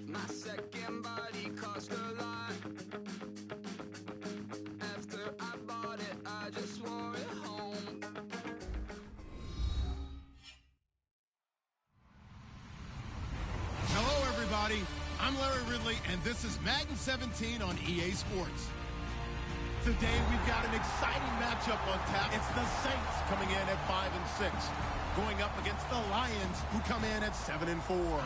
My second body cost a lot. After I bought it, I just wore it home. Hello, everybody. I'm Larry Ridley, and this is Madden 17 on EA Sports. Today, we've got an exciting matchup on tap. It's the Saints coming in at 5-6, going up against the Lions, who come in at 7-4.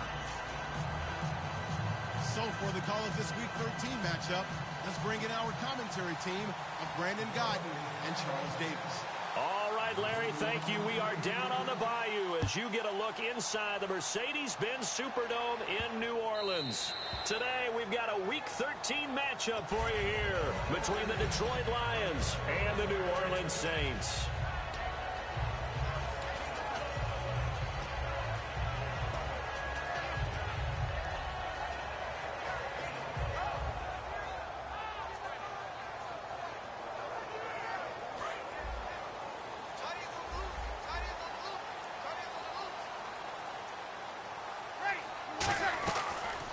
So for the call of this Week 13 matchup, let's bring in our commentary team of Brandon Godden and Charles Davis. All right, Larry, thank you. We are down on the bayou as you get a look inside the Mercedes-Benz Superdome in New Orleans. Today, we've got a Week 13 matchup for you here between the Detroit Lions and the New Orleans Saints.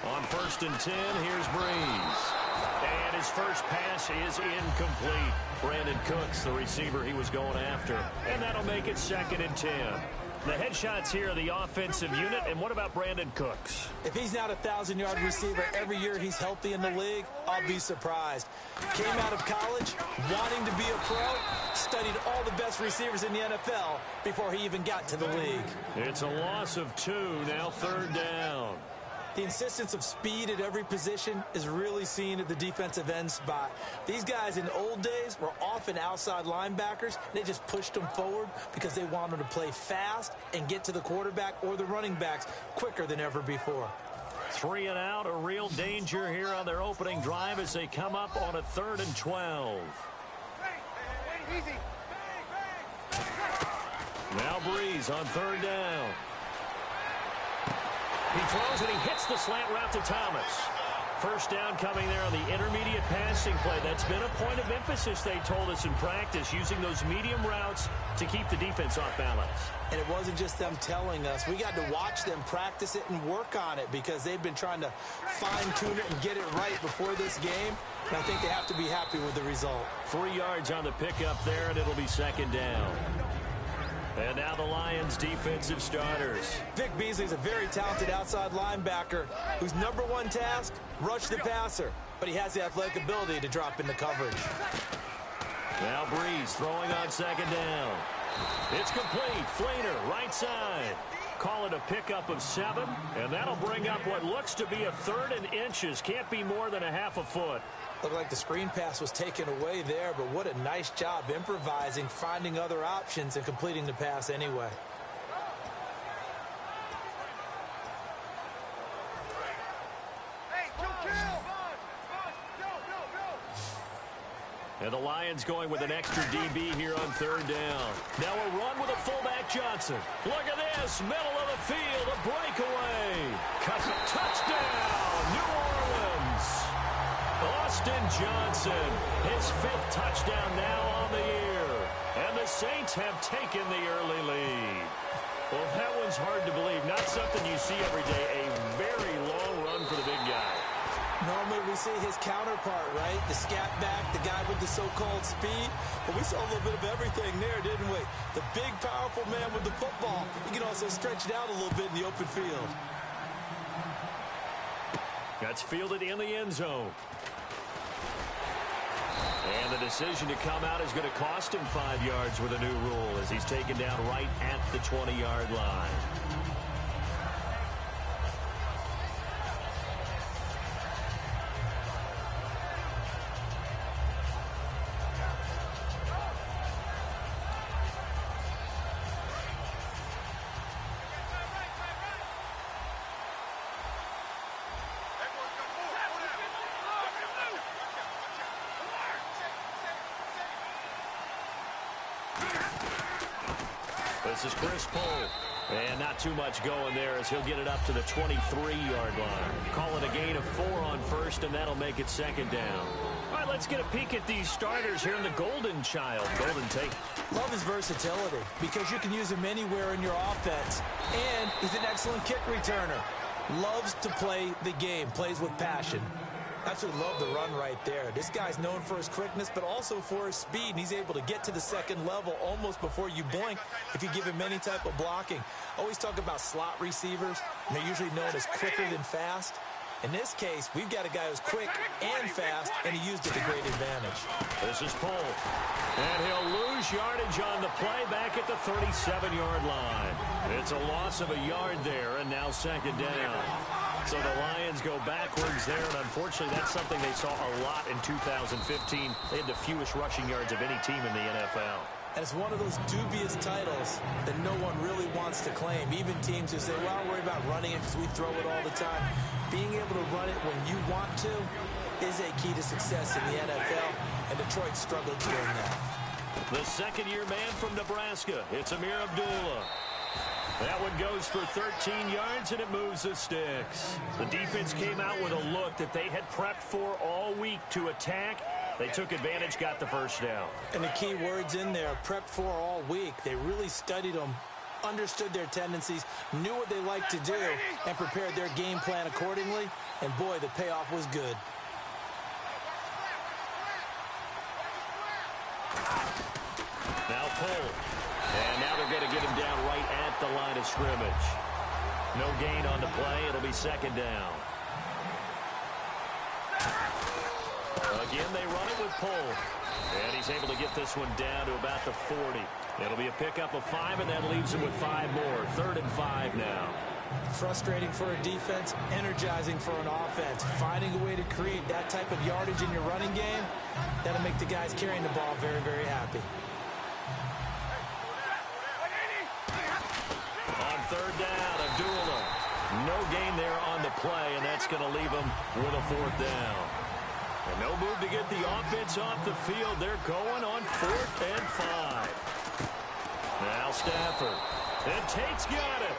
On 1st and 10, here's Breeze. And his first pass is incomplete. Brandon Cooks, the receiver he was going after. And that'll make it 2nd and 10. The headshots here are the offensive unit. And what about Brandon Cooks? If he's not a 1,000-yard receiver every year he's healthy in the league, I'll be surprised. Came out of college wanting to be a pro, studied all the best receivers in the NFL before he even got to the league. It's a loss of 2, now 3rd down. The insistence of speed at every position is really seen at the defensive end spot. These guys in the old days were often outside linebackers. They just pushed them forward because they wanted to play fast and get to the quarterback or the running backs quicker than ever before. 3 and out, a real danger here on their opening drive as they come up on a 3rd and 12. Now Breeze on 3rd down. He throws and he hits the slant route to Thomas. First down coming there on the intermediate passing play. That's been a point of emphasis, they told us in practice, using those medium routes to keep the defense off balance. And it wasn't just them telling us. We got to watch them practice it and work on it because they've been trying to fine-tune it and get it right before this game. And I think they have to be happy with the result. 3 yards on the pickup there, and it'll be 2nd down. And now the Lions' defensive starters. Vic Beasley's a very talented outside linebacker whose #1 task, rush the passer. But he has the athletic ability to drop into coverage. Now Breeze throwing on 2nd down. It's complete. Flainer, right side. Call it a pickup of 7, and that'll bring up what looks to be a 3rd and inches. Can't be more than a half a foot. Looked like the screen pass was taken away there, but what a nice job improvising, finding other options, and completing the pass anyway. And the Lions going with an extra DB here on 3rd down. Now a run with a fullback Johnson. Look at this, middle of the field, a breakaway. Touchdown, New Orleans. Austin Johnson, his 5th touchdown now on the year. And the Saints have taken the early lead. Well, that one's hard to believe. Not something you see every day. A very long run for the big guy. Normally we see his counterpart, right? The scat back, the guy with the so-called speed. But we saw a little bit of everything there, didn't we? The big, powerful man with the football. He can also stretch it out a little bit in the open field. That's fielded in the end zone. And the decision to come out is going to cost him 5 yards with a new rule as he's taken down right at the 20-yard line. This is Chris Pohl. And not too much going there as he'll get it up to the 23-yard line. Call it a gain of 4 on first, and that'll make it second down. All right, let's get a peek at these starters here in the Golden Child. Golden Tate. Love his versatility because you can use him anywhere in your offense. And he's an excellent kick returner. Loves to play the game, plays with passion. Absolutely love the run right there. This guy's known for his quickness, but also for his speed. And he's able to get to the second level almost before you blink if you give him any type of blocking. Always talk about slot receivers, and they're usually known as quicker than fast. In this case, we've got a guy who's quick and fast, and he used it to great advantage. This is Pohl. And he'll lose yardage on the play back at the 37-yard line. It's a loss of a yard there, and now second down. So the Lions go backwards there, and unfortunately that's something they saw a lot in 2015. They had the fewest rushing yards of any team in the NFL. And it's one of those dubious titles that no one really wants to claim. Even teams who say, well, I don't worry about running it because we throw it all the time. Being able to run it when you want to is a key to success in the NFL, and Detroit struggled doing that. The second-year man from Nebraska, it's Amir Abdullah. That one goes for 13 yards, and it moves the sticks. The defense came out with a look that they had prepped for all week to attack. They took advantage, got the first down. And the key words in there, prepped for all week. They really studied them, understood their tendencies, knew what they liked to do, and prepared their game plan accordingly. And, boy, the payoff was good. Now Pohl. And now they're going to get him down right at the line of scrimmage. No gain on the play. It'll be second down. Again, they run it with Pohl. And he's able to get this one down to about the 40. It'll be a pickup of 5, and that leaves him with 5 more. 3rd and 5 now. Frustrating for a defense, energizing for an offense. Finding a way to create that type of yardage in your running game, that'll make the guys carrying the ball very, very happy. On 3rd down, Abdullah. No gain there on the play, and that's going to leave him with a 4th down. And no move to get the offense off the field. They're going on 4th and 5. Now Stafford. And Tate's got it.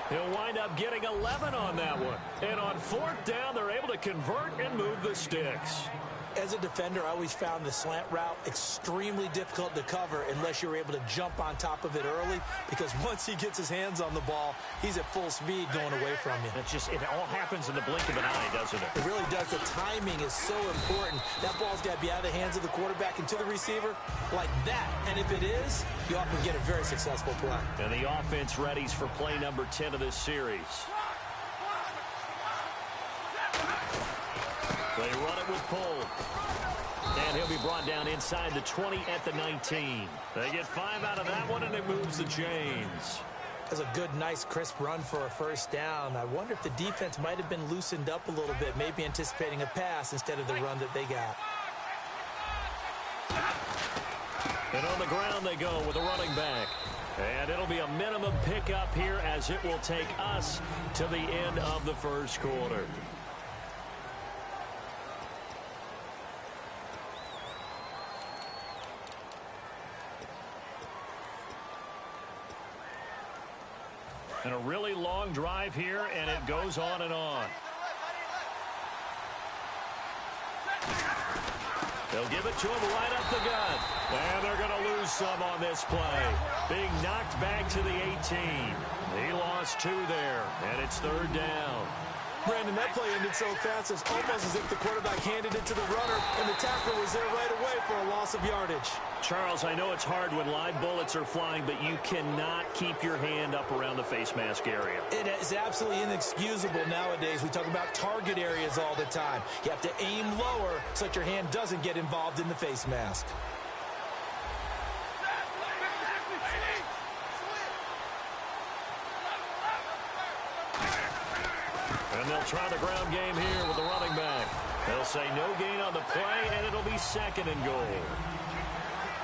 He'll wind up getting 11 on that one. And on 4th down, they're able to convert and move the sticks. As a defender, I always found the slant route extremely difficult to cover unless you're able to jump on top of it early, because once he gets his hands on the ball, he's at full speed going away from you. It all happens in the blink of an eye, doesn't it? It really does. The timing is so important. That ball's got to be out of the hands of the quarterback and to the receiver like that. And if it is, you often get a very successful play. And the offense readies for play number 10 of this series. They run it with Pohl. And he'll be brought down inside the 20 at the 19. They get 5 out of that one, and it moves the chains. That's a good, nice, crisp run for a first down. I wonder if the defense might have been loosened up a little bit, maybe anticipating a pass instead of the run that they got. And on the ground they go with a running back. And it'll be a minimum pickup here as it will take us to the end of the first quarter. And a really long drive here, and it goes on and on. They'll give it to him right up the gut. And they're going to lose some on this play. Being knocked back to the 18. He lost 2 there, and it's 3rd down. Brandon, that play ended so fast, it's almost as if the quarterback handed it to the runner, and the tackler was there right away for a loss of yardage. Charles, I know it's hard when live bullets are flying, but you cannot keep your hand up around the face mask area. It is absolutely inexcusable nowadays. We talk about target areas all the time. You have to aim lower so that your hand doesn't get involved in the face mask. And they'll try the ground game here with the running back. They'll say no gain on the play, and it'll be 2nd and goal.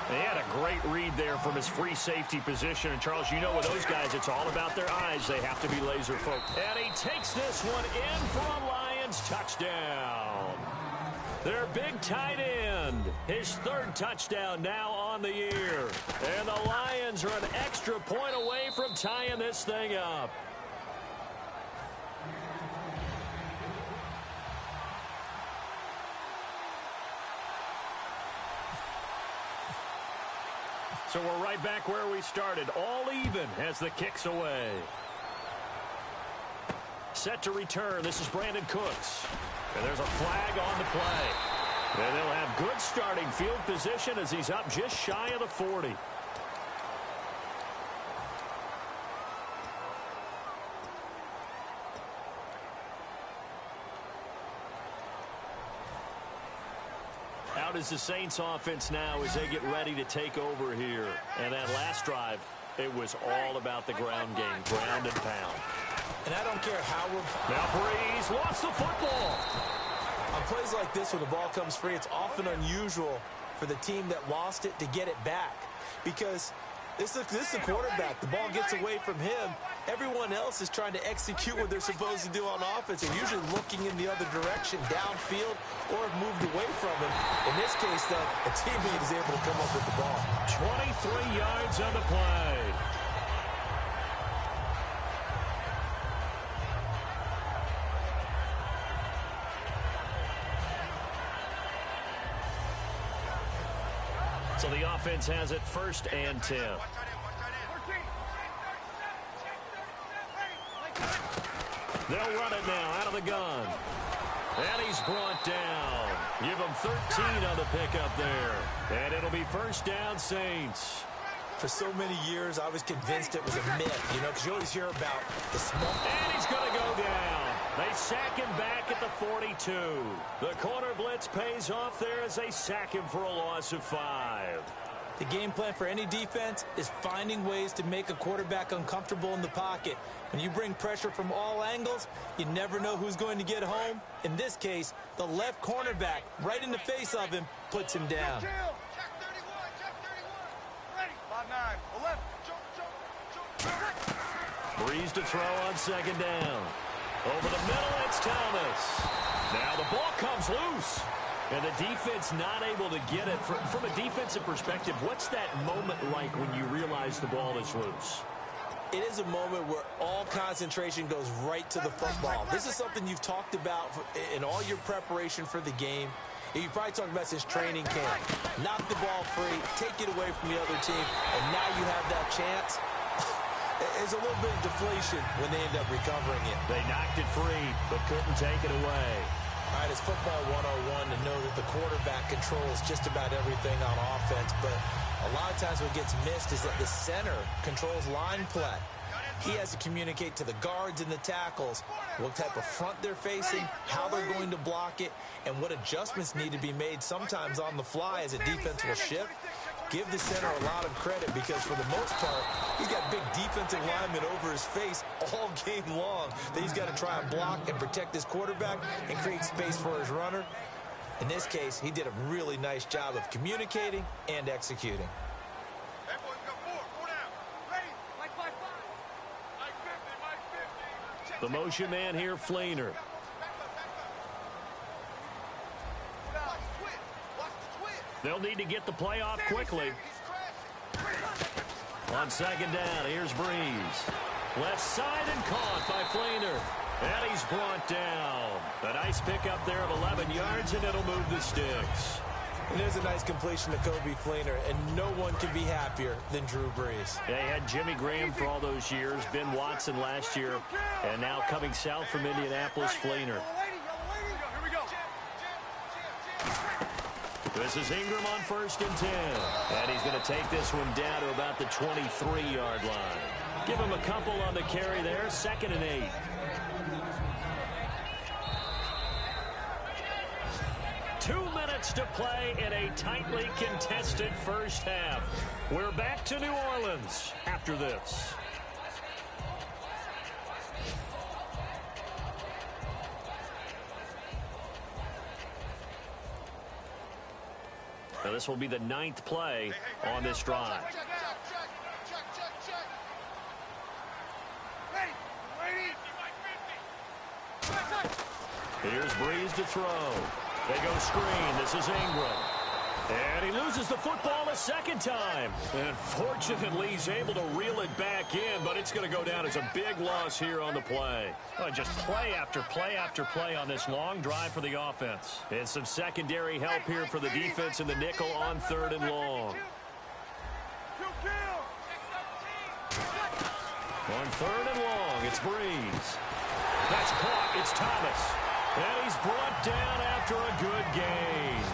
He had a great read there from his free safety position. And, Charles, you know with those guys, it's all about their eyes. They have to be laser-focused. And he takes this one in for a Lions touchdown. Their big tight end, his 3rd touchdown now on the year. And the Lions are an extra point away from tying this thing up. So we're right back where we started, all even as the kick's away. Set to return, this is Brandon Cooks. And there's a flag on the play. And they'll have good starting field position as he's up just shy of the 40. Out is the Saints offense now as they get ready to take over here. And that last drive, it was all about the ground game, ground and pound. And I don't care how we're... Now Breeze lost the football. On plays like this where the ball comes free, it's often unusual for the team that lost it to get it back. Because this is the quarterback. The ball gets away from him. Everyone else is trying to execute what they're supposed to do on offense. They're usually looking in the other direction, downfield, or have moved away from him. In this case, though, a teammate is able to come up with the ball. 23 yards on the play. So the offense has it 1st and 10. They'll run it now out of the gun. And he's brought down. Give him 13 on the pickup there. And it'll be 1st down, Saints. For so many years, I was convinced it was a myth, you know, because you always hear about the small... And he's going to go down. They sack him back at the 42. The corner blitz pays off there as they sack him for a loss of 5. The game plan for any defense is finding ways to make a quarterback uncomfortable in the pocket. When you bring pressure from all angles, you never know who's going to get home. In this case, the left cornerback, right in the face of him, puts him down. Breeze to throw on 2nd down. Over the middle, it's Thomas. Now the ball comes loose. And the defense not able to get it. From a defensive perspective, what's that moment like when you realize the ball is loose? It is a moment where all concentration goes right to the football. This is something you've talked about in all your preparation for the game. You probably talked about since training camp. Knock the ball free, take it away from the other team, and now you have that chance. There's a little bit of deflation when they end up recovering it. They knocked it free, but couldn't take it away. All right, it's football 101 to know that the quarterback controls just about everything on offense, but a lot of times what gets missed is that the center controls line play. He has to communicate to the guards and the tackles what type of front they're facing, how they're going to block it, and what adjustments need to be made sometimes on the fly as a defense will shift. Give the center a lot of credit because for the most part, he's got big defensive linemen over his face all game long that he's got to try and block and protect his quarterback and create space for his runner. In this case, he did a really nice job of communicating and executing. The motion man here, Flainer. They'll need to get the play off quickly. On 2nd down, here's Breeze. Left side and caught by Flainer. And he's brought down. A nice pickup there of 11 yards, and it'll move the sticks. And there's a nice completion to Kobe Fleener, and no one can be happier than Drew Brees. They had Jimmy Graham for all those years, Ben Watson last year, and now coming south from Indianapolis, Fleener. This is Ingram on 1st and 10. And he's going to take this one down to about the 23-yard line. Give him a couple on the carry there, 2nd and 8. Two minutes to play in a tightly contested first half. We're back to New Orleans after this. Now this will be the 9th play on this drive. Here's Brees to throw. They go screen. This is Ingram. And he loses the football a second time. And fortunately, he's able to reel it back in, but it's going to go down as a big loss here on the play. Well, just play after play after play on this long drive for the offense. And some secondary help here for the defense in the nickel on 3rd and long. On 3rd and long, it's Brees. That's caught. It's Thomas. And he's brought down after a good gain.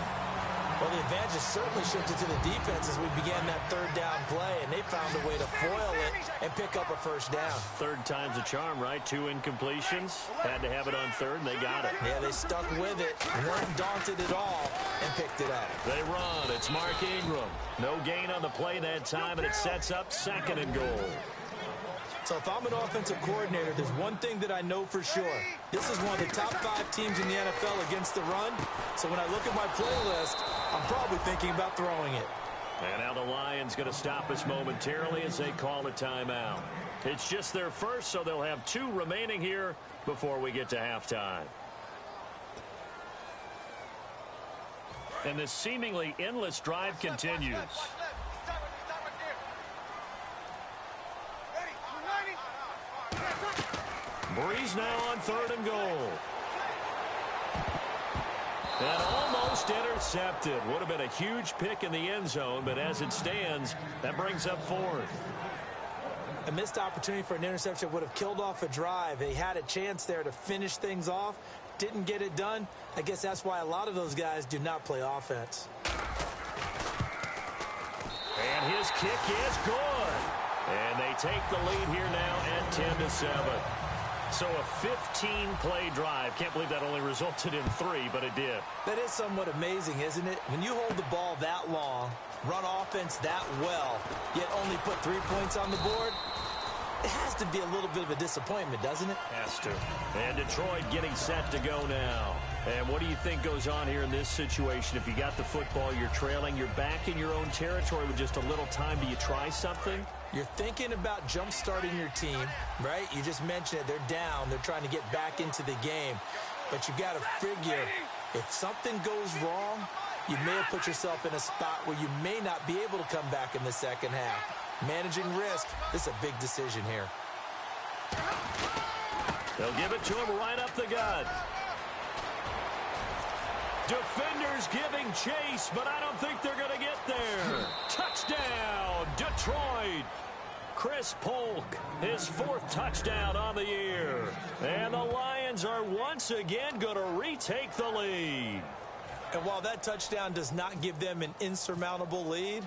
Well, the advantage certainly shifted to the defense as we began that 3rd down play, and they found a way to foil it and pick up a 1st down. 3rd time's a charm, right? 2 incompletions. Had to have it on 3rd, and they got it. Yeah, they stuck with it, weren't daunted at all, and picked it up. They run. It's Mark Ingram. No gain on the play that time, and it sets up 2nd and goal. So if I'm an offensive coordinator, there's one thing that I know for sure. This is one of the top 5 teams in the NFL against the run. So when I look at my playlist, I'm probably thinking about throwing it. And now the Lions going to stop us momentarily as they call a timeout. It's just their first, so they'll have 2 remaining here before we get to halftime. And this seemingly endless drive continues. Brees now on 3rd and goal. And almost intercepted. Would have been a huge pick in the end zone, but as it stands, that brings up 4th. A missed opportunity for an interception would have killed off a drive. They had a chance there to finish things off. Didn't get it done. I guess that's why a lot of those guys do not play offense. And his kick is good. And they take the lead here now at 10-7. So a 15-play drive. Can't believe that only resulted in 3, but it did. That is somewhat amazing, isn't it? When you hold the ball that long, run offense that well, yet only put 3 points on the board, it has to be a little bit of a disappointment, doesn't it? Has to. And Detroit getting set to go now. And what do you think goes on here in this situation? If you got the football, you're trailing, you're back in your own territory with just a little time. Do you try something? You're thinking about jump-starting your team, right? You just mentioned it. They're down. They're trying to get back into the game. But you got to figure, if something goes wrong, you may have put yourself in a spot where you may not be able to come back in the second half. Managing risk, this is a big decision here. They'll give it to him right up the gut. Defenders giving chase, but I don't think they're going to get there. Touchdown, Detroit. Chris Polk, his 4th touchdown on the year. And the Lions are once again going to retake the lead. And while that touchdown does not give them an insurmountable lead,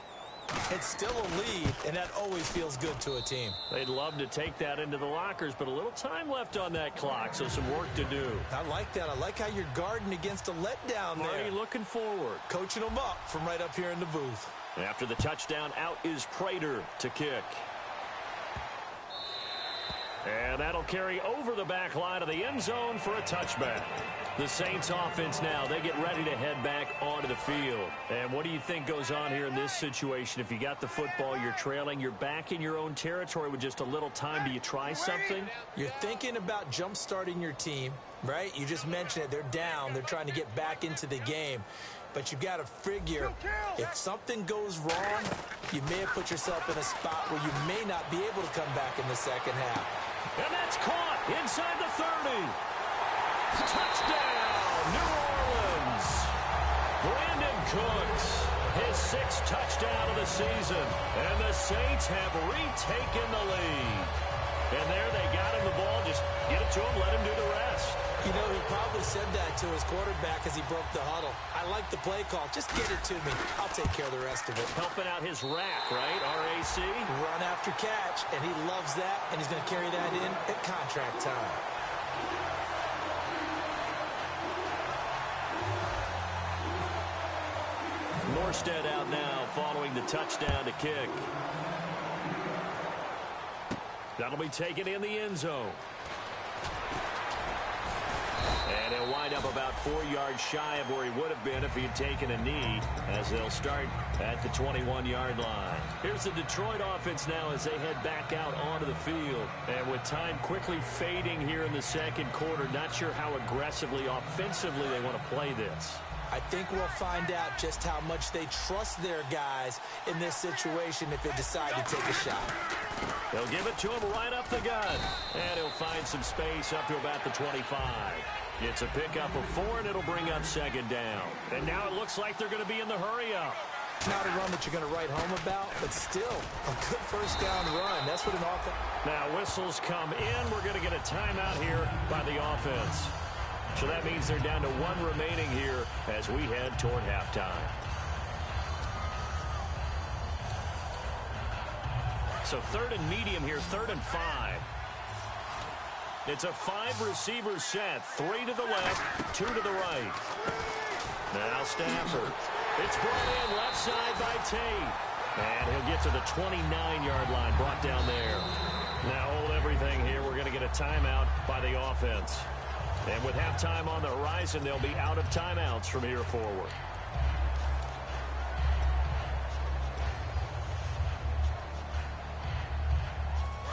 it's still a lead, and that always feels good to a team. They'd love to take that into the lockers, but a little time left on that clock, so some work to do. I like that. I like how you're guarding against a letdown there. Already looking forward. Coaching them up from right up here in the booth. After the touchdown, out is Prater to kick. And that'll carry over the back line of the end zone for a touchback. The Saints offense now, they get ready to head back onto the field. And what do you think goes on here in this situation? If you got the football, you're trailing, you're back in your own territory with just a little time. Do you try something? You're thinking about jump-starting your team, right? You just mentioned it. They're down. They're trying to get back into the game. But you got to figure, if something goes wrong, you may have put yourself in a spot where you may not be able to come back in the second half. And that's caught inside the 30. Touchdown, New Orleans. Brandon Cooks, his 6th touchdown of the season. And the Saints have retaken the lead. And there they got him the ball. Just get it to him, let him do the rest. You know, he probably said that to his quarterback as he broke the huddle. I like the play call. Just get it to me. I'll take care of the rest of it. Helping out his rack, right? RAC. Run after catch, and he loves that, and he's going to carry that in at contract time. Morstead out now following the touchdown to kick. That'll be taken in the end zone. And he'll wind up about 4 yards shy of where he would have been if he had taken a knee, as they'll start at the 21-yard line. Here's the Detroit offense now as they head back out onto the field. And with time quickly fading here in the second quarter, not sure how aggressively, offensively they want to play this. I think we'll find out just how much they trust their guys in this situation if they decide to take a shot. They'll give it to him right up the gut. And he'll find some space up to about the 25. It's a pickup of 4, and it'll bring up second down. And now it looks like they're going to be in the hurry-up. Not a run that you're going to write home about, but still a good first down run. That's what an offense... Now whistles come in. We're going to get a timeout here by the offense. So that means they're down to 1 remaining here as we head toward halftime. So 3rd and medium here, 3rd and 5. It's a 5-receiver set, 3 to the left, 2 to the right. Now Stafford. It's brought in left side by Tate. And he'll get to the 29-yard line, brought down there. Now hold everything here. We're going to get a timeout by the offense. And with halftime on the horizon, they'll be out of timeouts from here forward.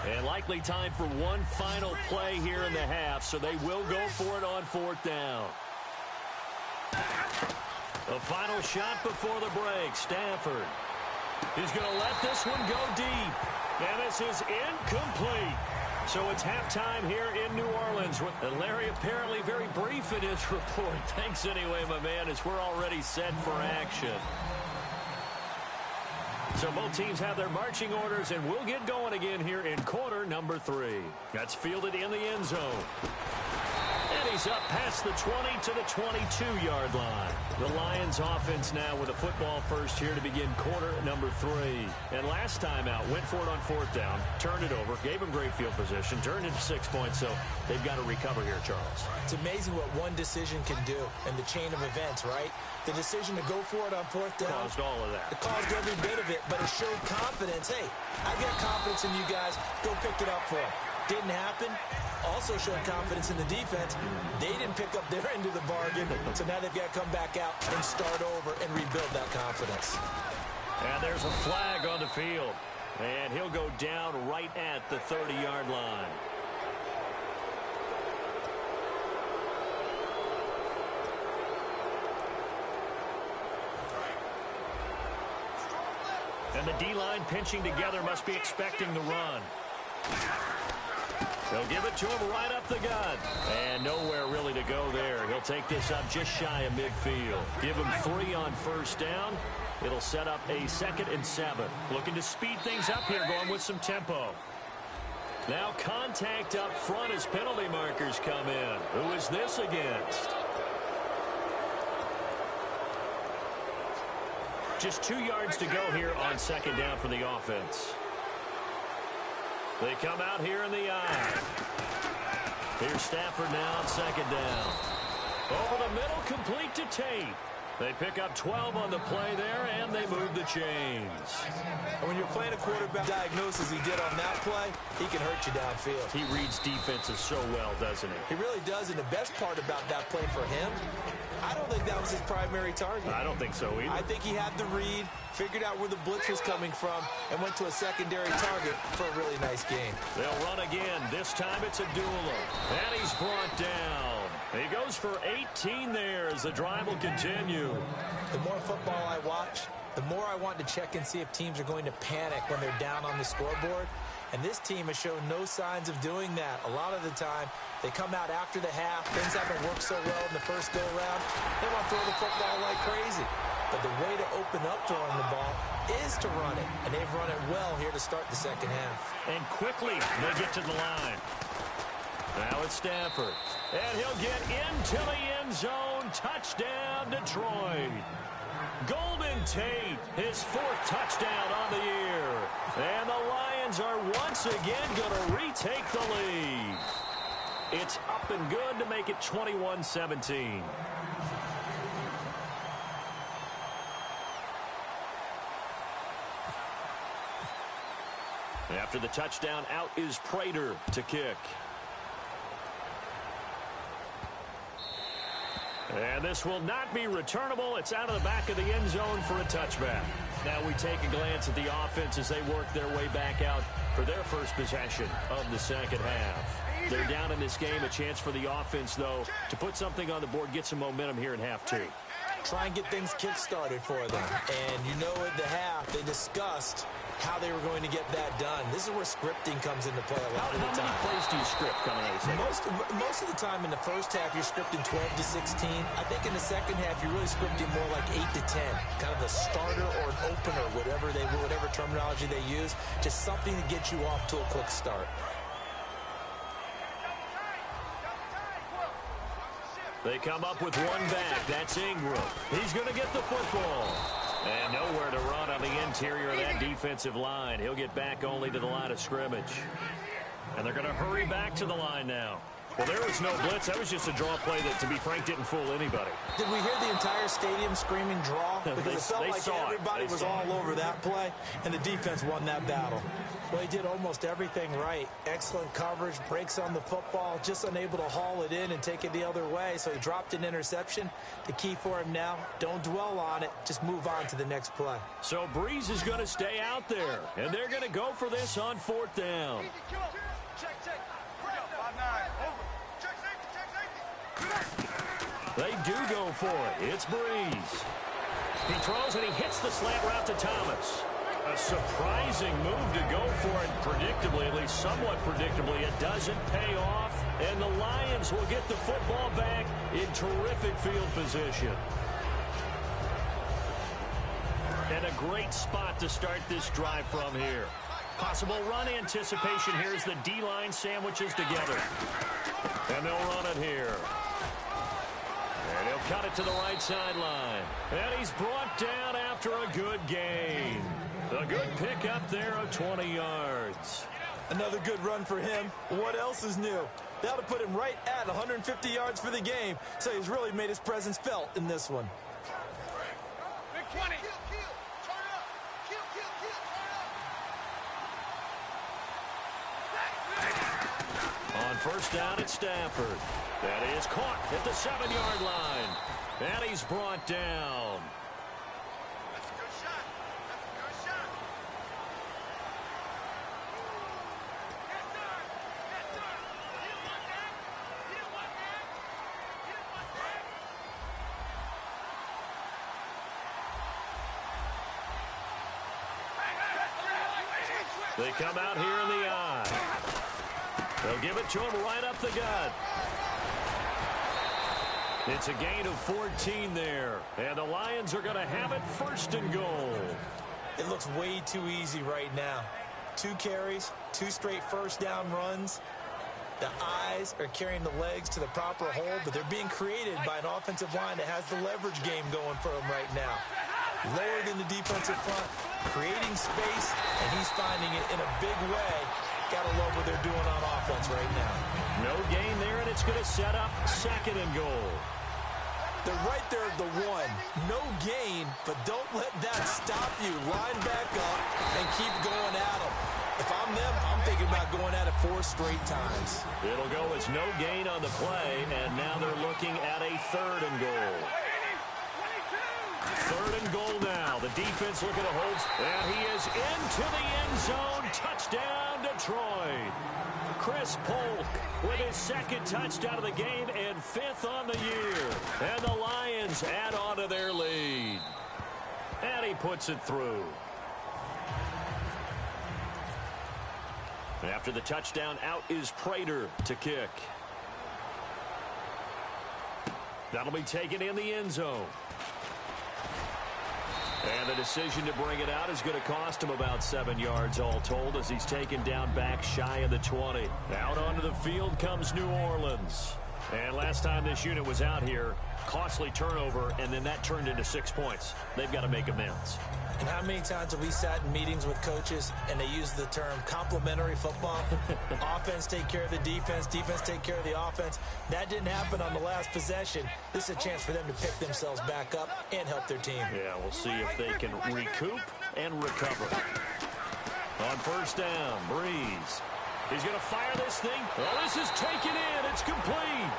And likely time for one final play here in the half, so they will go for it on 4th down. The final shot before the break, Stafford. He's going to let this one go deep. And this is incomplete. So it's halftime here in New Orleans. And Larry apparently very brief in his report. Thanks anyway, my man, as we're already set for action. So both teams have their marching orders, and we'll get going again here in quarter number 3. That's fielded in the end zone. And he's up past the 20 to the 22-yard line. The Lions offense now with a football first here to begin quarter number 3. And last time out, went for it on 4th down, turned it over, gave him great field position, turned into 6 points, so they've got to recover here, Charles. It's amazing what one decision can do in the chain of events, right? The decision to go for it on 4th down. Caused all of that. It caused every bit of it, but it showed confidence. Hey, I got confidence in you guys. Go pick it up for them. Didn't happen. Also showed confidence in the defense. They didn't pick up their end of the bargain, so now they've got to come back out and start over and rebuild that confidence. And there's a flag on the field. And he'll go down right at the 30-yard line. And the D-line pinching together, must be expecting the run. They'll give it to him right up the gut. And nowhere really to go there. He'll take this up just shy of midfield. Give him 3 on 1st down. It'll set up a 2nd and 7. Looking to speed things up here, going with some tempo. Now contact up front as penalty markers come in. Who is this against? Just 2 yards to go here on 2nd down for the offense. They come out here in the eye. Here's Stafford now on 2nd down. Over the middle, complete to Tate. They pick up 12 on the play there, and they move the chains. And when you're playing a quarterback diagnosis he did on that play, he can hurt you downfield. He reads defenses so well, doesn't he? He really does, and the best part about that play for him, I don't think that was his primary target. I don't think so either. I think he had the read, figured out where the blitz was coming from, and went to a secondary target for a really nice game. They'll run again. This time it's a dueler. And he's brought down. He goes for 18 there as the drive will continue. The more football I watch, the more I want to check and see if teams are going to panic when they're down on the scoreboard. And this team has shown no signs of doing that. A lot of the time, they come out after the half. Things haven't worked so well in the first go-around. They want to throw the football like crazy. But the way to open up throwing the ball is to run it. And they've run it well here to start the second half. And quickly they get to the line. Now it's Stafford. And he'll get into the end zone. Touchdown, Detroit. Golden Tate, his 4th touchdown on the year. And the Lions are once again going to retake the lead. It's up and good to make it 21-17. After the touchdown, out is Prater to kick. And this will not be returnable. It's out of the back of the end zone for a touchback. Now we take a glance at the offense as they work their way back out for their first possession of the second half. They're down in this game. A chance for the offense, though, to put something on the board, get some momentum here in half 2. Try and get things kick-started for them. And you know at the half, they discussed how they were going to get that done. This is where scripting comes into play a lot of the time. How many plays do you script coming out of the second? Most of the time in the first half, you're scripting 12 to 16. I think in the second half, you're really scripting more like 8 to 10. Kind of a starter or an opener, whatever terminology they use. Just something to get you off to a quick start. They come up with one back. That's Ingram. He's going to get the football. And nowhere to run on the interior of that defensive line. He'll get back only to the line of scrimmage. And they're going to hurry back to the line now. Well, there was no blitz. That was just a draw play that, to be frank, didn't fool anybody. Did we hear the entire stadium screaming draw? Because it felt like everybody was all over that play, and the defense won that battle. Well, he did almost everything right. Excellent coverage, breaks on the football, just unable to haul it in and take it the other way. So he dropped an interception. The key for him now, don't dwell on it. Just move on to the next play. So Breeze is going to stay out there, and they're going to go for this on 4th down. They do go for it. It's Breeze. He throws and he hits the slant route to Thomas. A surprising move to go for it predictably, at least somewhat predictably. It doesn't pay off, and the Lions will get the football back in terrific field position. And a great spot to start this drive from here. Possible run anticipation here as the D-line sandwiches together. And they'll run it here. And he'll cut it to the right sideline. And he's brought down after a good gain. A good pickup there of 20 yards. Another good run for him. What else is new? That'll put him right at 150 yards for the game. So he's really made his presence felt in this one. Big 20. On 1st down, it's Stafford. That is caught at the 7-yard line. And he's brought down. That's a good shot. That's a good shot. Yes, sir. Yes, sir. You didn't want that. You didn't want that. You didn't want that. They come out here in the eye. They'll give it to him right up the gut. It's a gain of 14 there. And the Lions are going to have it 1st and goal. It looks way too easy right now. 2 carries, 2 straight 1st down runs. The eyes are carrying the legs to the proper hole, but they're being created by an offensive line that has the leverage game going for them right now. Lowered in the defensive front, creating space, and he's finding it in a big way. Gotta love what they're doing on offense right now. No gain there, and it's going to set up 2nd and goal. They're right there at the 1. No gain, but don't let that stop you. Line back up and keep going at them. If I'm them, I'm thinking about going at it 4 straight times. It'll go as no gain on the play, and now they're looking at a 3rd and goal. 3rd and goal now. The defense looking to hold. And he is into the end zone. Touchdown, Detroit. Chris Polk with his 2nd touchdown of the game and 5th on the year. And the Lions add on to their lead. And he puts it through. After the touchdown, out is Prater to kick. That'll be taken in the end zone. And the decision to bring it out is going to cost him about 7 yards all told as he's taken down back shy of the 20. Out onto the field comes New Orleans. And last time this unit was out here, costly turnover, and then that turned into 6 points. They've got to make amends. And how many times have we sat in meetings with coaches and they use the term complementary football? Offense take care of the defense, defense take care of the offense. That didn't happen on the last possession. This is a chance for them to pick themselves back up and help their team. Yeah, we'll see if they can recoup and recover. On first down, Breeze. He's going to fire this thing. Well, this is taken in. It's complete.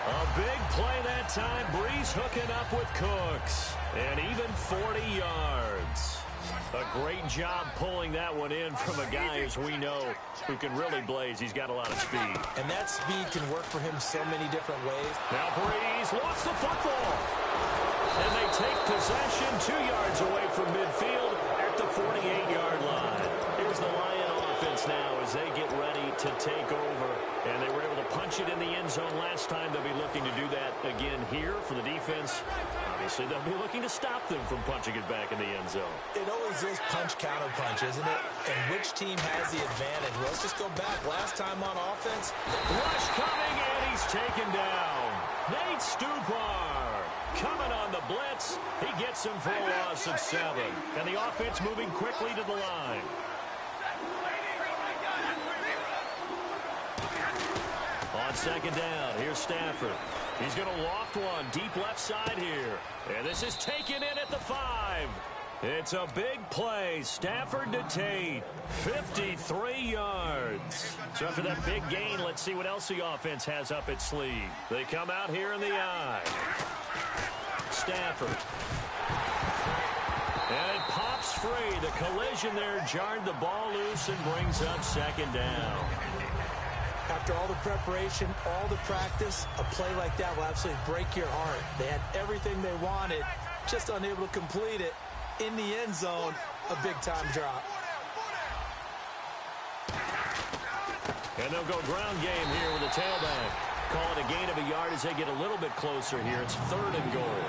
A big play that time. Breeze hooking up with Cooks. And even 40 yards. A great job pulling that one in from a guy, as we know, who can really blaze. He's got a lot of speed. And that speed can work for him so many different ways. Now Breeze lost the football. And they take possession 2 yards away from midfield at the 48-yard line. Here's the Lion offense now as they get ready to take over. And they were able to punch it in the end zone last time. They'll be looking to do that again here for the defense. Obviously, they'll be looking to stop them from punching it back in the end zone. It always is punch-counter-punch, isn't it? And which team has the advantage? Well, let's just go back. Last time on offense. Rush coming, and he's taken down. Nate Stupar coming on the blitz. He gets him for a loss of 7. And the offense moving quickly to the line. On second down, here's Stafford. He's going to loft one deep left side here. And this is taken in at the 5. It's a big play. Stafford to Tate. 53 yards. So after that big gain, let's see what else the offense has up its sleeve. They come out here in the eye. Stafford. And it pops free. The collision there jarred the ball loose and brings up second down. After all the preparation, all the practice, a play like that will absolutely break your heart. They had everything they wanted, just unable to complete it. In the end zone, a big-time drop. And they'll go ground game here with a tailback. Call it a gain of a yard as they get a little bit closer here. It's 3rd and goal.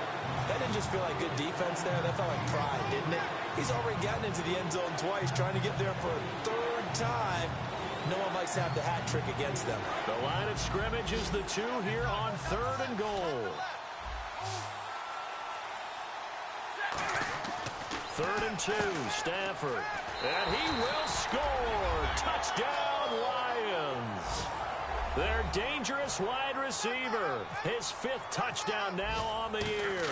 That didn't just feel like good defense there. That felt like pride, didn't it? He's already gotten into the end zone twice, trying to get there for a 3rd time. No one likes to have the hat trick against them. The line of scrimmage is the 2 here on 3rd and goal. 3rd and 2, Stafford. And he will score. Touchdown, Lions. Their dangerous wide receiver. His 5th touchdown now on the year.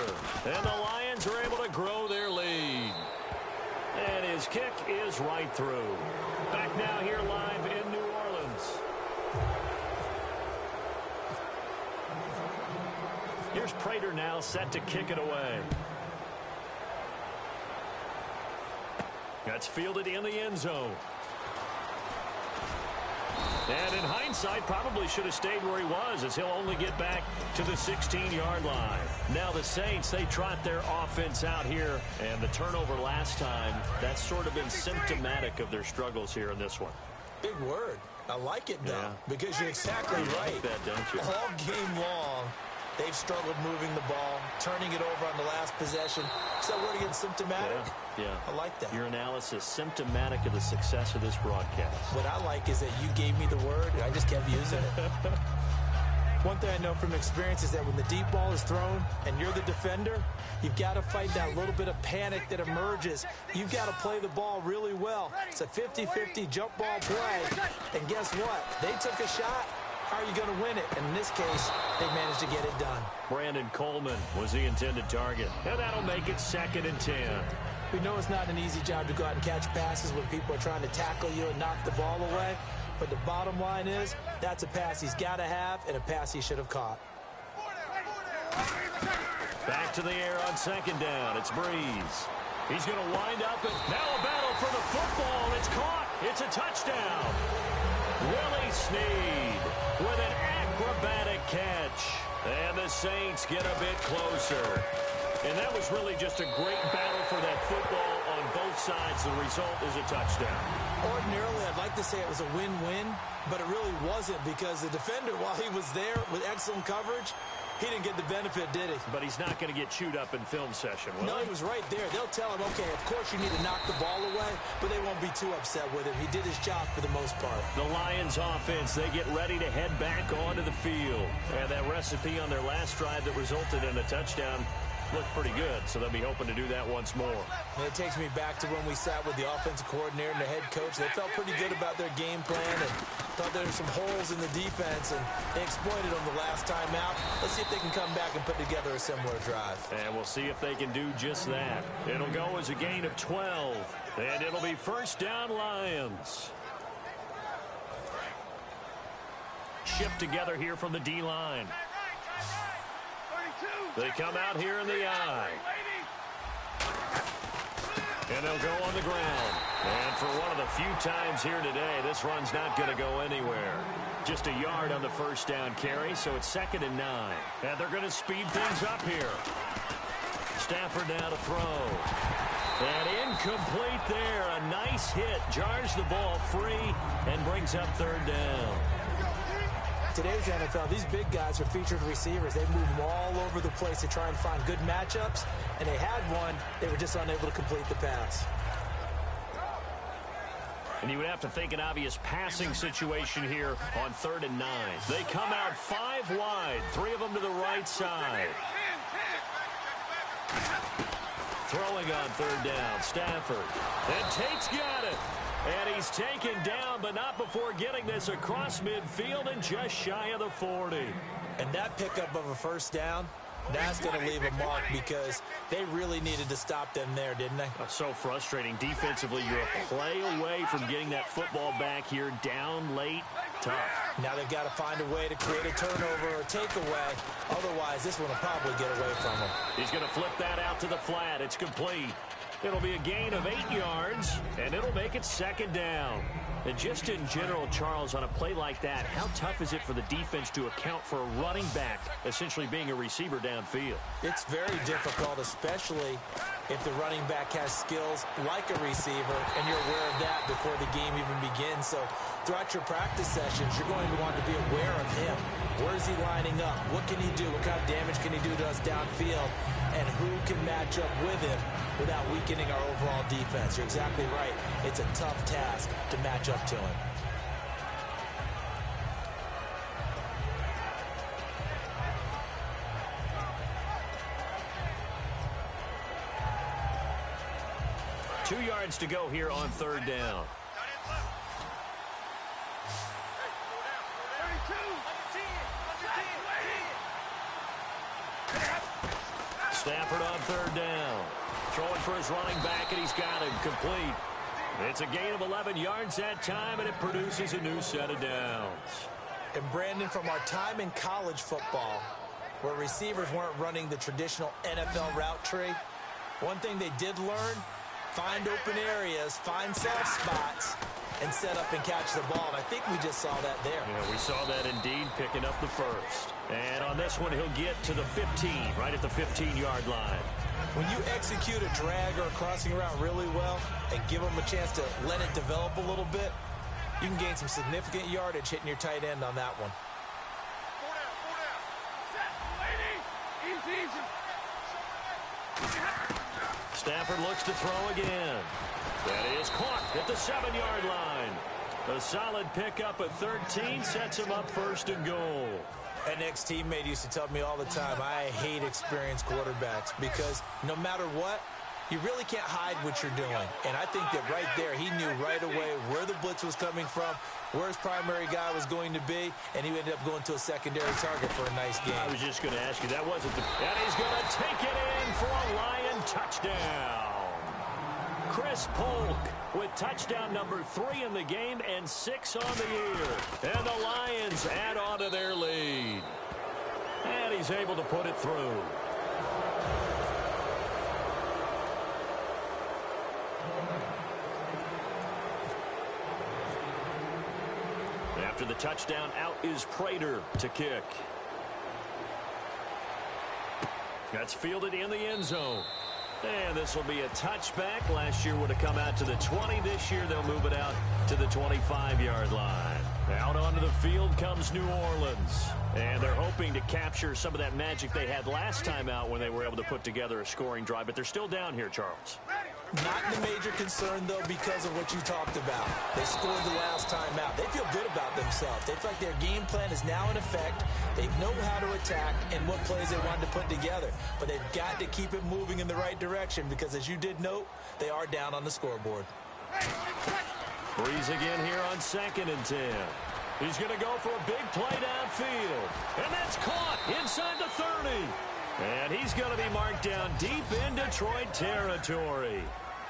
And the Lions are able to grow their lead. And his kick is right through. Back now here live in New Orleans. Here's Prater now set to kick it away. That's fielded in the end zone. And in hindsight, probably should have stayed where he was, as he'll only get back to the 16-yard line. Now the Saints, they trot their offense out here, and the turnover last time, that's sort of been symptomatic of their struggles here in this one. Big word. I like it, though, because you're exactly right. Like that, don't you? All game long, they've struggled moving the ball, turning it over on the last possession. Is that word again, symptomatic? Yeah. I like that. Your analysis, symptomatic of the success of this broadcast. What I like is that you gave me the word, and I just kept using it. One thing I know from experience is that when the deep ball is thrown and you're the defender, you've got to fight that little bit of panic that emerges. You've got to play the ball really well. It's a 50-50 jump ball play. And guess what? They took a shot. How are you going to win it? And in this case, they managed to get it done. Brandon Coleman was the intended target. And that'll make it 2nd and 10. We know it's not an easy job to go out and catch passes when people are trying to tackle you and knock the ball away. But the bottom line is, that's a pass he's got to have and a pass he should have caught. Back to the air on 2nd down. It's Breeze. He's going to wind up, and now a battle for the football. It's caught. It's a touchdown. Willie Snead with an acrobatic catch. And the Saints get a bit closer. And that was really just a great battle for that football on both sides. The result is a touchdown. Ordinarily, I'd like to say it was a win-win, but it really wasn't because the defender, while he was there with excellent coverage, He didn't get the benefit, did he? But he's not going to get chewed up in film session, will No, he? he was right there. They'll tell him, okay, of course you need to knock the ball away, but they won't be too upset with him. He did his job for the most part. The Lions offense, they get ready to head back onto the field. And that recipe on their last drive that resulted in a touchdown looked pretty good, so they'll be hoping to do that once more. And it takes me back to when we sat with the offensive coordinator and the head coach. They felt pretty good about their game plan and thought there were some holes in the defense, and they exploited them the last time out. Let's see if they can come back and put together a similar drive. And we'll see if they can do just that. It'll go as a gain of 12, and it'll be first down Lions. Shift together here from the D-line. They come out here in the I. And they'll go on the ground. And for one of the few times here today, this run's not going to go anywhere. Just a yard on the first down carry, so it's 2nd and 9. And they're going to speed things up here. Stafford now to throw. And incomplete there. A nice hit. Jars the ball free and brings up 3rd down. Today's NFL, these big guys are featured receivers. They move them all over the place to try and find good matchups, and they had one. They were just unable to complete the pass. And you would have to think an obvious passing situation here on 3rd and 9. They come out 5 wide, 3 of them to the right side. Throwing on 3rd down, Stafford. And Tate's got it. And he's taken down, but not before getting this across midfield and just shy of the 40. And that pickup of a first down, that's going to leave a mark because they really needed to stop them there, didn't they? Oh, so frustrating. Defensively, you're a play away from getting that football back here down late. Tough. Now they've got to find a way to create a turnover or takeaway. Otherwise, this one will probably get away from them. He's going to flip that out to the flat. It's complete. It'll be a gain of 8 yards, and it'll make it 2nd down. And just in general, Charles, on a play like that, how tough is it for the defense to account for a running back essentially being a receiver downfield? It's very difficult, especially if the running back has skills like a receiver, and you're aware of that before the game even begins. So throughout your practice sessions, you're going to want to be aware of him. Where is he lining up? What can he do? What kind of damage can he do to us downfield? And who can match up with him without weakening our overall defense? You're exactly right. It's a tough task to match up to him. Two yards to go here on 3rd down. Stafford on 3rd down. Throwing for his running back, and he's got him complete. It's a gain of 11 yards that time, and it produces a new set of downs. And Brandon, from our time in college football, where receivers weren't running the traditional NFL route tree, one thing they did learn, find open areas, find soft spots, and set up and catch the ball. And I think we just saw that there. Yeah, we saw that indeed, picking up the first. And on this one, he'll get to the 15, right at the 15-yard line. When you execute a drag or a crossing route really well and give them a chance to let it develop a little bit, you can gain some significant yardage hitting your tight end on that one. Stafford looks to throw again. That is caught at the 7-yard line. A solid pickup at 13 sets him up 1st and goal. An ex-teammate used to tell me all the time, I hate experienced quarterbacks because no matter what, you really can't hide what you're doing. And I think that right there, he knew right away where the blitz was coming from, where his primary guy was going to be, and he ended up going to a secondary target for a nice game. I was just going to ask you, that wasn't the... And he's going to take it in for a Lion touchdown. Chris Polk with touchdown number 3 in the game and 6 on the year. And the Lions add on to their lead. And he's able to put it through. After the touchdown, out is Prater to kick. That's fielded in the end zone. And this will be a touchback. Last year would have come out to the 20. This year they'll move it out to the 25-yard line. Out onto the field comes New Orleans. And they're hoping to capture some of that magic they had last time out when they were able to put together a scoring drive. But they're still down here, Charles. Not the major concern, though, because of what you talked about. They scored the last time out. They feel good about themselves. They feel like their game plan is now in effect. They know how to attack and what plays they want to put together. But they've got to keep it moving in the right direction because, as you did note, they are down on the scoreboard. Breeze again here on 2nd and 10. He's going to go for a big play downfield. And that's caught inside the 30. And he's going to be marked down deep in Detroit territory.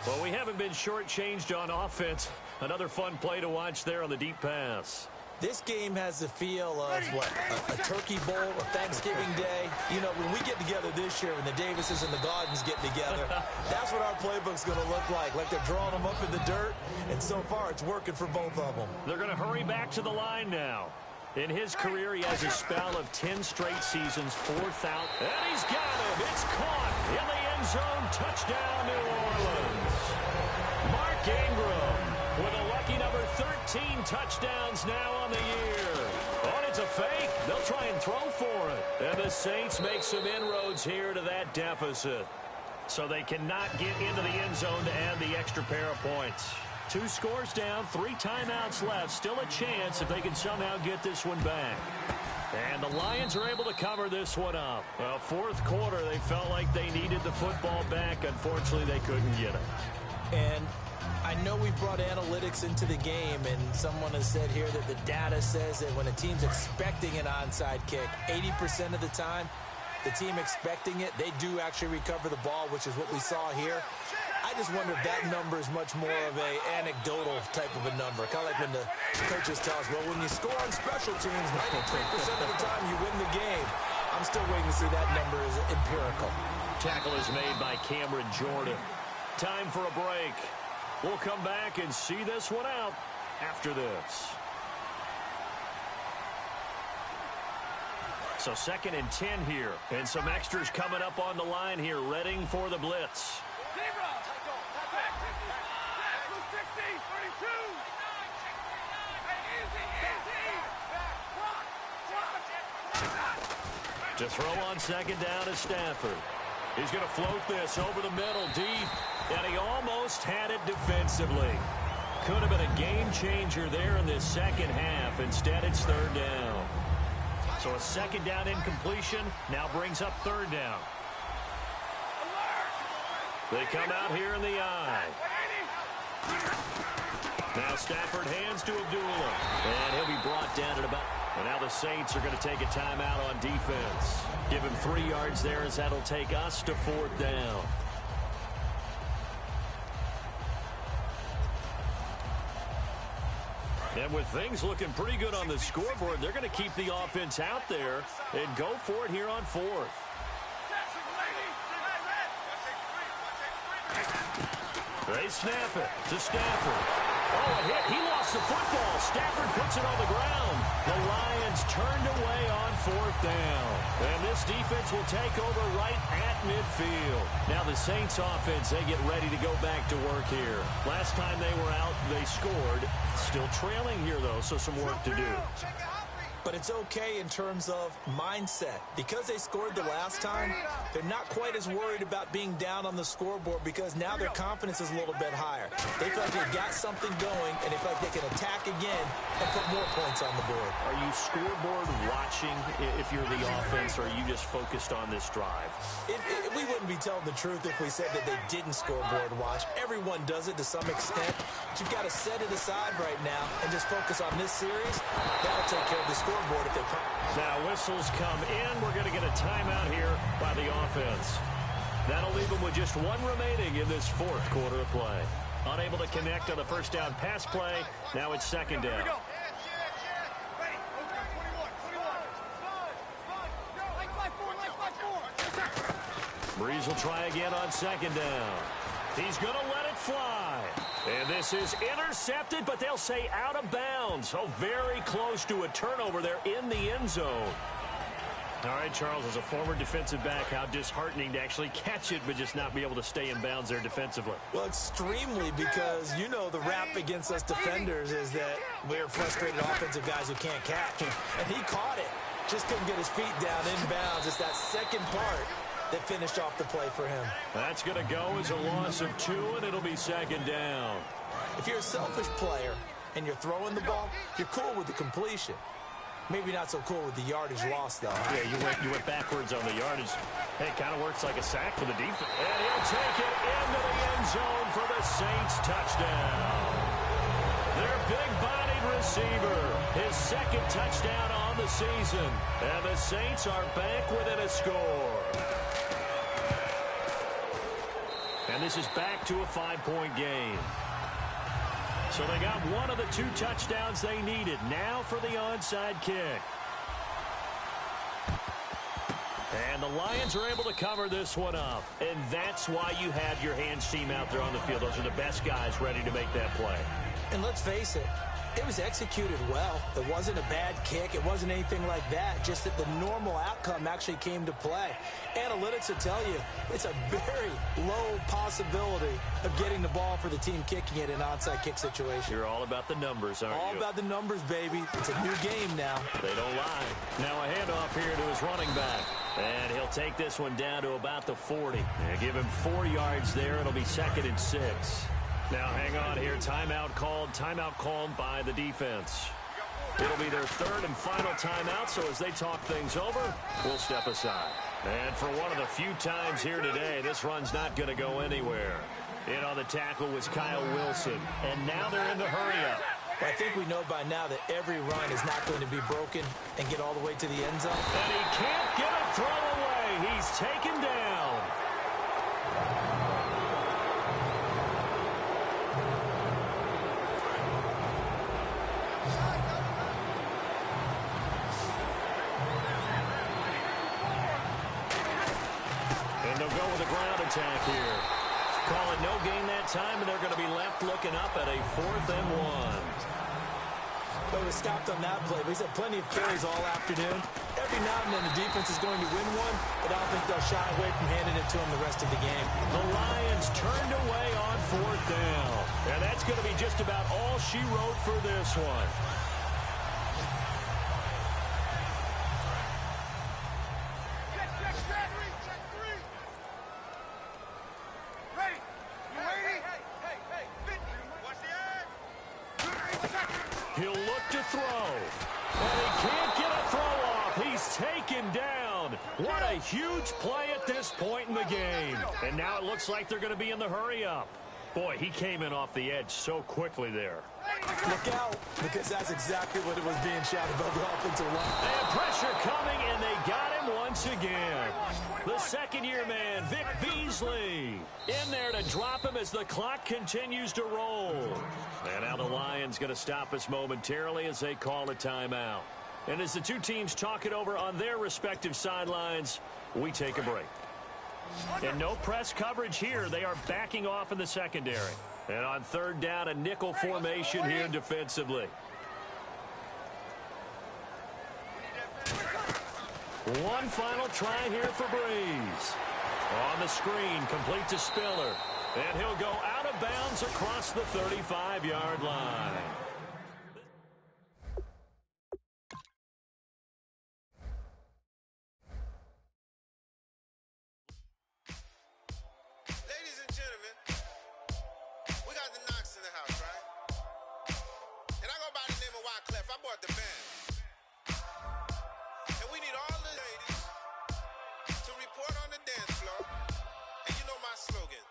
Well, we haven't been shortchanged on offense. Another fun play to watch there on the deep pass. This game has the feel of, what, a turkey bowl, a Thanksgiving day. You know, when we get together this year, when the Davises and the Gardens get together, that's what our playbook's going to look like they're drawing them up in the dirt, and so far it's working for both of them. They're going to hurry back to the line now. In his career, he has a spell of 10 straight seasons, 4th out. And he's got him. It's caught in the end zone. Touchdown, New Orleans. Mark Ingram with a lucky number 13 touchdowns now on the year. Oh, and it's a fake. They'll try and throw for it. And the Saints make some inroads here to that deficit. So they cannot get into the end zone to add the extra pair of points. 2 scores down, 3 timeouts left. Still a chance if they can somehow get this one back. And the Lions are able to cover this one up. Well, 4th quarter, they felt like they needed the football back. Unfortunately, they couldn't get it. And I know we brought analytics into the game, and someone has said here that the data says that when a team's expecting an onside kick, 80% of the time, the team expecting it, they do actually recover the ball, which is what we saw here. I just wonder if that number is much more of a anecdotal type of a number. Kind of like when the coaches tell us, well, when you score on special teams, 93% of the time you win the game. I'm still waiting to see that number is empirical. Tackle is made by Cameron Jordan. Time for a break. We'll come back and see this one out after this. So 2nd and 10 here. And some extras coming up on the line here, readying for the blitz. To throw on 2nd down is Stafford. He's going to float this over the middle deep, and he almost had it defensively. Could have been a game changer there in this second half. Instead, it's 3rd down. So a 2nd down incompletion now brings up 3rd down. They come out here in the eye. Now Stafford hands to Abdullah, and he'll be brought down at about... And now the Saints are going to take a timeout on defense. Give him 3 yards there as that'll take us to 4th down. And with things looking pretty good on the scoreboard, they're going to keep the offense out there and go for it here on 4th. They snap it to Stafford. Oh, a hit. He lost the football. Stafford puts it on the ground. The Lions turned away on 4th down. And this defense will take over right at midfield. Now the Saints offense, they get ready to go back to work here. Last time they were out, they scored. Still trailing here, though, so some work to do. But it's okay in terms of mindset. Because they scored the last time, they're not quite as worried about being down on the scoreboard because now their confidence is a little bit higher. They feel like they've got something going, and they feel like they can attack again and put more points on the board. Are you scoreboard watching if you're the offense, or are you just focused on this drive? We wouldn't be telling the truth if we said that they didn't scoreboard watch. Everyone does it to some extent. But you've got to set it aside right now and just focus on this series. That'll take care of the scoreboard. If they now whistles come in. We're going to get a timeout here by the offense. That'll leave them with just 1 remaining in this 4th quarter of play. Unable to connect on the 1st down pass play. Now it's 2nd down. Breeze will try again on 2nd down. He's going to let it fly. And this is intercepted, but they'll say out of bounds. Oh, very close to a turnover there in the end zone. All right, Charles, as a former defensive back, how disheartening to actually catch it but just not be able to stay in bounds there defensively. Well, extremely, because you know the rap against us defenders is that we're frustrated offensive guys who can't catch. And he caught it. Just couldn't get his feet down in bounds. It's that second part that finished off the play for him. That's going to go as a loss of 2, and it'll be second down. If you're a selfish player and you're throwing the ball, you're cool with the completion. Maybe not so cool with the yardage loss, though. Yeah, you went backwards on the yardage. Hey, it kind of works like a sack for the defense. And he'll take it into the end zone for the Saints touchdown. Their big-bodied receiver, his second touchdown on the season. And the Saints are back within a score. And this is back to a 5-point game. So they got one of the 2 touchdowns they needed. Now for the onside kick. And the Lions are able to cover this one up. And that's why you have your hands team out there on the field. Those are the best guys ready to make that play. And let's face it, it was executed well. It wasn't a bad kick. It wasn't anything like that. Just that the normal outcome actually came to play. Analytics will tell you it's a very low possibility of getting the ball for the team kicking it in an onside kick situation. You're all about the numbers, aren't you? All about the numbers, baby. It's a new game now. They don't lie. Now a handoff here to his running back. And he'll take this one down to about the 40. And give him 4 yards there. It'll be 2nd and 6. Now hang on here. Timeout called by the defense. It'll be their 3rd and final timeout, so as they talk things over, we'll step aside. And for one of the few times here today, this run's not going to go anywhere. In on the tackle was Kyle Wilson. And now they're in the hurry-up. I think we know by now that every run is not going to be broken and get all the way to the end zone. And he can't get a throw away. He's taken down. And they'll go with a ground attack here. Call it no gain that time, and they're going to be left looking up at a 4th and 1. But it was stopped on that play. But he's had plenty of carries all afternoon. Every now and then the defense is going to win one, but I don't think they'll shy away from handing it to him the rest of the game. The Lions turned away on 4th down. And that's going to be just about all she wrote for this one. He'll look to throw. And he can't get a throw off. He's taken down. What a huge play at this point in the game. And now it looks like they're going to be in the hurry-up. Boy, he came in off the edge so quickly there. Look out, because that's exactly what it was being shouted about the offensive line. And pressure coming, and they got him once again. The second-year man, Vic Beasley, in there to drop him as the clock continues to roll. And now the Lions going to stop us momentarily as they call a timeout. And as the 2 teams talk it over on their respective sidelines, we take a break. And no press coverage here. They are backing off in the secondary. And on 3rd down, a nickel formation here defensively. One final try here for Breeze. On the screen, complete to Spiller. And he'll go out of bounds across the 35-yard line. Ladies and gentlemen, we got the Knox in the house, right? And I go by the name of Wyclef. I bought the band. And we need all the ladies to report on the dance floor. And you know my slogan.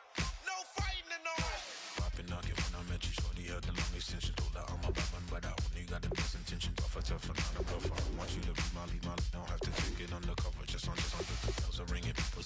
No fighting in no way. Popping nugget when I met you, shorty had the long extension. Told her I'm a weapon, but I only got the best intentions. Tougher, not a buffer. I want you to be Molly, don't have to take it undercover. Just on the bells are ringing, people